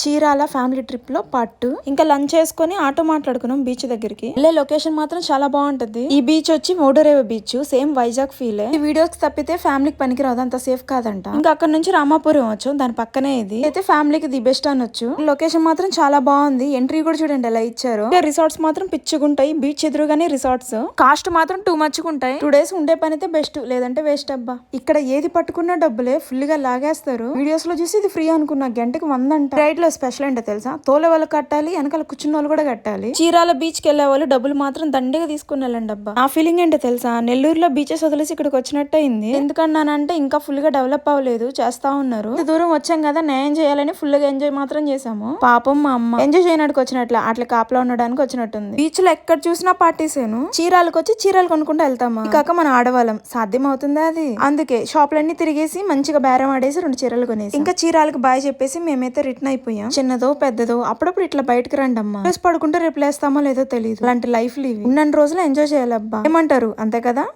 Chirala family trip లో part 2. ఇంకా lunch చేసుకుని ఆటో మాట్లాడుకున్నాం బీచ్ దగ్గరికి. వెళ్ళే లొకేషన్ మాత్రం చాలా బాగుంటది. ఈ బీచ్ వచ్చి ఓడరేవు బీచ్, సేమ్ వైజాగ్ ఫీల్. ఈ వీడియోస్ తప్పితే ఫ్యామిలీకి పనికిరాదు, అంత సేఫ్ కాదంట. ఇంకా అక్కడ నుంచి రామాపురం వచ్చు, దాని పక్కనే ఇది అయితే ఫ్యామిలీకి ది బెస్ట్ అనొచ్చు. లొకేషన్ మాత్రం చాలా బాగుంది. ఎంట్రీ కూడా చూడండి ఎలా ఇచ్చారు. రిసార్ట్స్ మాత్రం పిచ్చుకుంటాయి, బీచ్ ఎదురుగానే రిసార్ట్స్. కాస్ట్ మాత్రం టూ మచ్ ఉంటాయి. 2 days ఉండే పని అయితే బెస్ట్, లేదంటే వేస్ట్ అబ్బా. ఇక్కడ ఏది పట్టుకున్న డబ్బులే ఫుల్ గా లాగేస్తారు. వీడియోస్ లో చూసి ఇది ఫ్రీ అనుకున్నా, గంటకు 100 అంట. రైడ్ లో స్పెషల్ ఏంటో తెలుసా, తోలే వాళ్ళు కట్టాలి, వెనకాల కూర్చున్న వాళ్ళు కూడా కట్టాలి. చీరాల బీచ్ కి వెళ్లే వాళ్ళు డబ్బులు మాత్రం దండిగా తీసుకుని వెళ్ళండి అబ్బా. ఆ ఫీలింగ్ ఏంటో తెలుసా, నెల్లూరులో బీచెస్ వదిలేసి ఇక్కడికి వచ్చినట్టు అయింది. ఎందుకన్నానంటే ఇంకా ఫుల్ గా డెవలప్ అవ్వలేదు, చేస్తా ఉన్నారు. ఇంత దూరం వచ్చాం కదా, న్యాయం చేయాలని ఫుల్ గా ఎంజాయ్ మాత్రం చేసాము. పాపం మా అమ్మ ఎంజాయ్ చేయడానికి వచ్చినట్లు అట్లా కాపలా ఉండడానికి వచ్చినట్టుంది. బీచ్ లో ఎక్కడ చూసినా పార్టీసేను. చీరాలకు వచ్చి చీరలు కొనుక్కుంటూ వెళ్తామా, కాక మన ఆడవాళ్ళం సాధ్యం అవుతుందా అది. అందుకే షాపులన్నీ తిరిగేసి మంచిగా బేరం ఆడేసి 2 చీరలు కొనేసి ఇంకా చీరాలకు బాయ్ చెప్పేసి మేమైతే రిటర్న్ అయిపోయాం. చిన్నదో పెద్దదో అప్పుడప్పుడు ఇట్లా బయటకు రండి అమ్మా. పడుకుంటే రేపు లేస్తామో లేదో తెలియదు. అలాంటి లైఫ్ లీవ్ ఉన్నన్ని రోజులు ఎంజాయ్ చేయాలబ్బా. ఏమంటారు, అంతే కదా.